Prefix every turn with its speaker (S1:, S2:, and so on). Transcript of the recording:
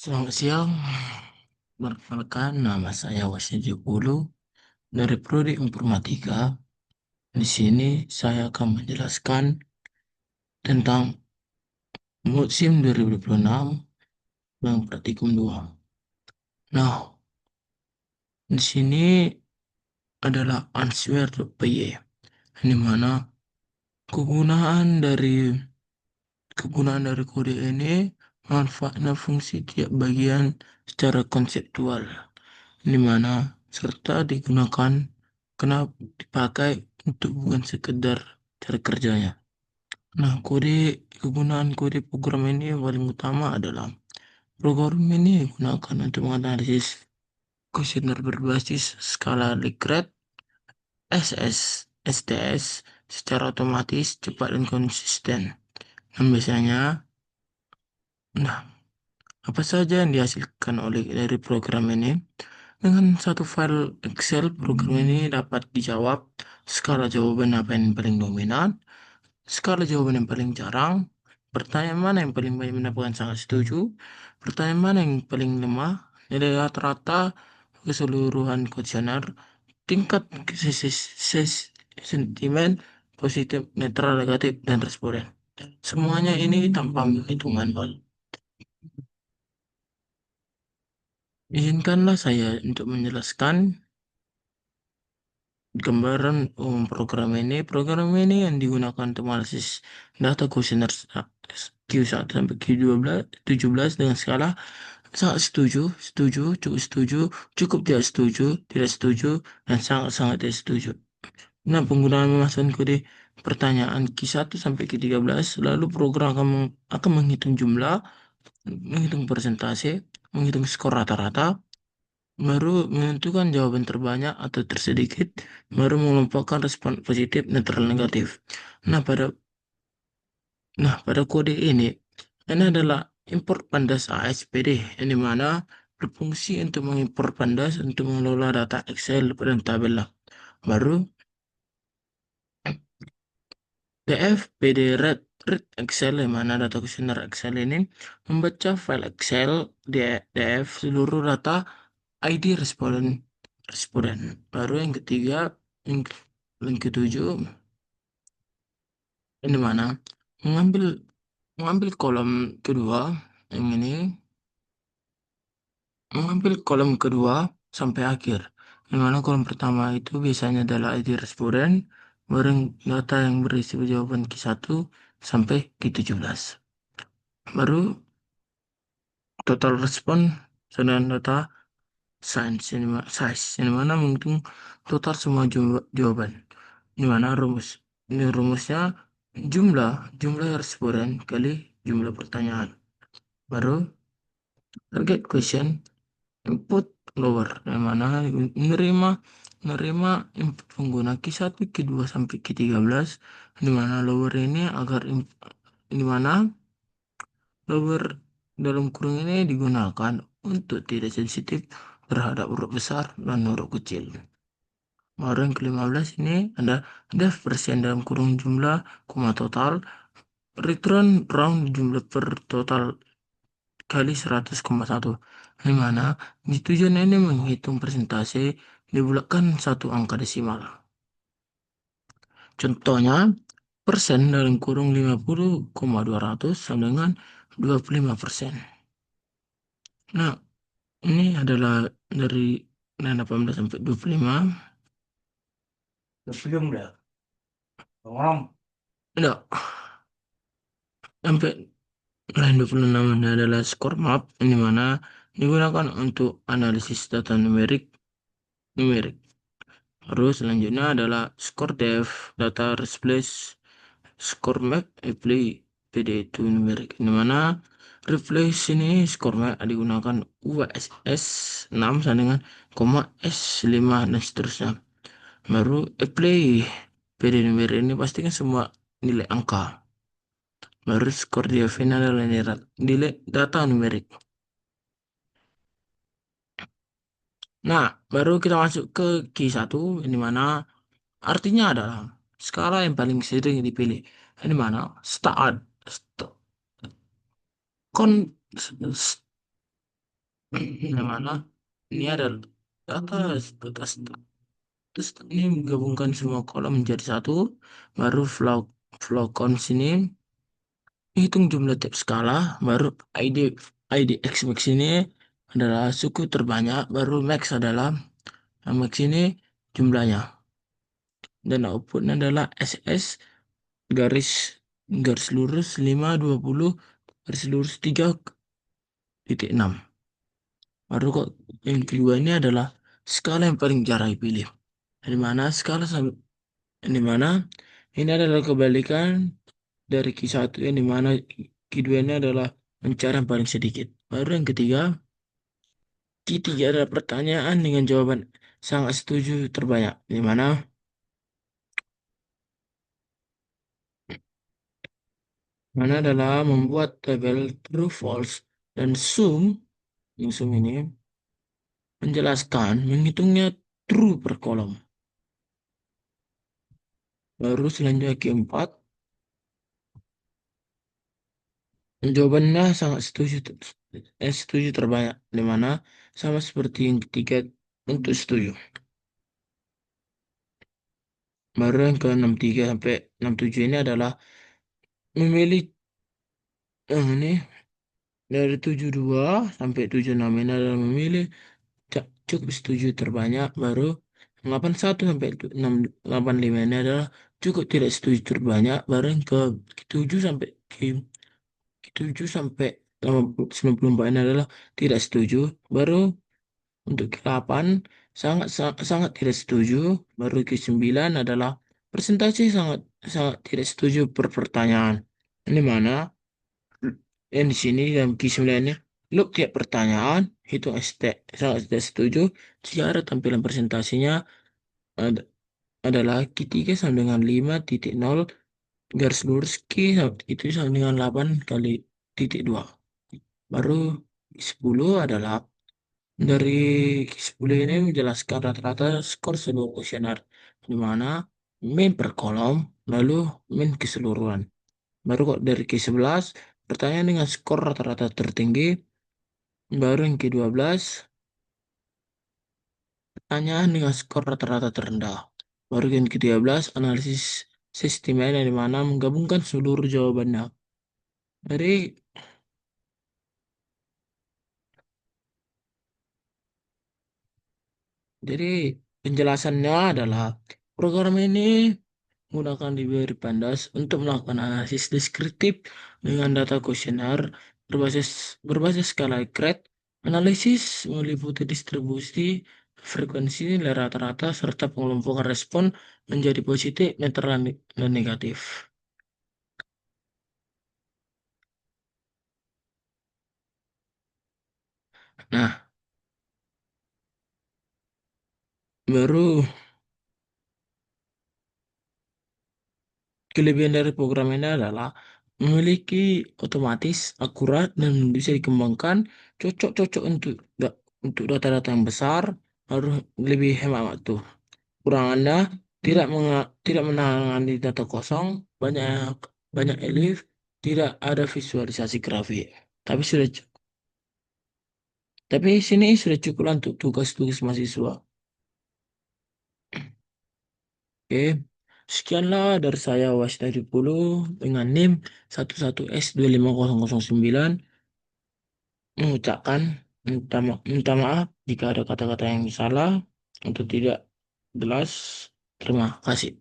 S1: Selamat siang, perkenalkan nama saya Wasidi Ulu dari Prodi Informatika. Di sini saya akan menjelaskan tentang musim 2026 yang praktikum 2. Nah, di sini adalah answer.py, di mana kegunaan dari kegunaan dari kode ini, manfaat dan fungsi tiap bagian secara konseptual, di mana serta digunakan kenapa dipakai untuk bukan sekedar cara kerjanya. Nah, kegunaan kode program ini yang paling utama adalah program ini digunakan untuk menganalisis kuesioner berbasis skala Likert SS STS secara otomatis, cepat dan konsisten. Dan biasanya, nah, apa saja yang dihasilkan oleh dari program ini? Dengan satu file Excel, program ini dapat dijawab skala jawaban apa yang paling dominan, skala jawaban yang paling jarang, pertanyaan mana yang paling banyak mendapatkan sangat setuju, pertanyaan mana yang paling lemah, nilai rata-rata keseluruhan kuesioner, tingkat sentimen, positif, netral, negatif, dan responden. Semuanya ini tanpa hitungan. Izinkanlah saya untuk menjelaskan gambaran program ini. Program ini yang digunakan untuk analisis data kuesioner Q1 sampai Q12, 17 dengan skala sangat setuju, setuju, cukup setuju, cukup tidak setuju, tidak setuju, dan sangat-sangat tidak setuju. Nah, penggunaan memasukkan kode pertanyaan Q1 sampai Q13, lalu program akan menghitung jumlah, menghitung persentase, menghitung skor rata-rata, baru menentukan jawaban terbanyak atau tersedikit, baru mengelompokkan respon positif, netral, negatif. Nah, pada kode ini adalah import pandas ASPD, yang dimana berfungsi untuk mengimpor pandas untuk mengelola data Excel dan tabel. Baru DF, PD, read Excel, yang mana data kuesioner Excel ini membaca file Excel DF seluruh data ID responden. Baru yang ketiga, yang, yang ketujuh, ini mana mengambil mengambil kolom kedua yang ini, mengambil kolom kedua sampai akhir. Yang mana kolom pertama itu biasanya adalah ID responden, baru data yang berisi jawaban Q1 sampai Q17. Baru total respon sedang data size, yang mana menghitung total semua jawaban. Di mana ini rumusnya jumlah jumlah responden kali jumlah pertanyaan. Baru target question input lower, yang mana menerima menerima input pengguna Q1, Q2 sampai Q13, di mana lower ini di mana lower dalam kurung ini digunakan untuk tidak sensitif terhadap huruf besar dan huruf kecil. Baru yang ke-15 ini ada persen dalam kurung jumlah koma total, return round jumlah per total kali 100,1, di mana di tujuan ini menghitung persentase dibulatkan satu angka desimal. Contohnya, persen dalam kurung 50,200 sama dengan 25%. Nah, ini adalah dari 18 sampai 25. Belum dah. Ngomong. Enggak, sampai lain 26 ini adalah skor map, di mana digunakan untuk analisis data numerik. Terus selanjutnya adalah skor dev, data replace, skor map, apply, PD2 numerik. Di mana replace ini skor map digunakan USS 6 sama dengan koma S5 dan seterusnya. Baru apply PD numerik ini pastikan semua nilai angka. Baru skor dia final adalah nilai data numerik. Nah, baru kita masuk ke Q1, di mana artinya adalah skala yang paling sering dipilih. Di mana start, st- kon, Yang mana ini ada atas, atas, terus ini menggabungkan semua kolom menjadi satu, baru flow flow count sini hitung jumlah tiap skala, baru ID ID X max ini adalah suku terbanyak, baru max adalah max ini jumlahnya, dan outputnya adalah SS garis garis lurus 520 garis lurus 3,6. Baru kok yang kedua ini adalah skala yang paling jarang dipilih. Di mana skala di mana ini adalah kebalikan dari Q1, yang di mana Q2 ini adalah mencari yang paling sedikit. Baru yang ketiga, Q3 adalah pertanyaan dengan jawaban sangat setuju terbanyak. Di mana adalah membuat tabel true false dan sum ini menjelaskan menghitungnya true per kolom. Baru selanjutnya keempat, jawabannya sangat setuju, setuju terbanyak, di mana sama seperti yang ketiga untuk setuju. Baru yang ke 63 sampai 67 ini adalah memilih ini dari 72 sampai 76 ini adalah memilih cukup setuju terbanyak. Baru 81 sampai 85 ini adalah cukup tidak setuju terbanyak. Baru yang ke 7 sampai ke 7 sampai 94 ini adalah tidak setuju. Baru untuk ke-8 sangat, sangat sangat tidak setuju. Baru ke-9 adalah presentasi sangat sangat tidak setuju per pertanyaan. Ini mana yang di sini dalam Q9 ini look tiap pertanyaan hitung ST sangat tidak setuju jika ada tampilan presentasinya ad- adalah Q3 sama dengan 5,0 garis lurus Q itu sama dengan 8 kali titik 2. Baru 10 adalah dari 10 ini menjelaskan rata-rata skor seluruh kuesioner, di mana min per kolom, lalu min keseluruhan. Baru kok dari ke-11, pertanyaan dengan skor rata-rata tertinggi, baru yang ke-12, pertanyaan dengan skor rata-rata terendah. Baru yang ke-13, analisis sistem yang di mana menggabungkan seluruh jawabannya. Dari Jadi penjelasannya adalah program ini menggunakan library Pandas untuk melakukan analisis deskriptif dengan data kuesioner berbasis berbasis skala Likert. Analisis meliputi distribusi frekuensi nilai rata-rata serta pengelompokan respon menjadi positif, netral, dan negatif. Nah, baru kelebihan dari program ini adalah memiliki otomatis, akurat, dan bisa dikembangkan cocok-cocok untuk data-data yang besar, harus lebih hemat waktu. Kurangannya tidak menangani data kosong, banyak banyak elif, tidak ada visualisasi grafik. Tapi sudah cu- tapi sini sudah cukup lah untuk tugas-tugas mahasiswa. Oke. Sekianlah dari saya Wasda Puluh dengan NIM 11S25009 mengucapkan minta maaf jika ada kata-kata yang salah atau tidak jelas. Terima kasih.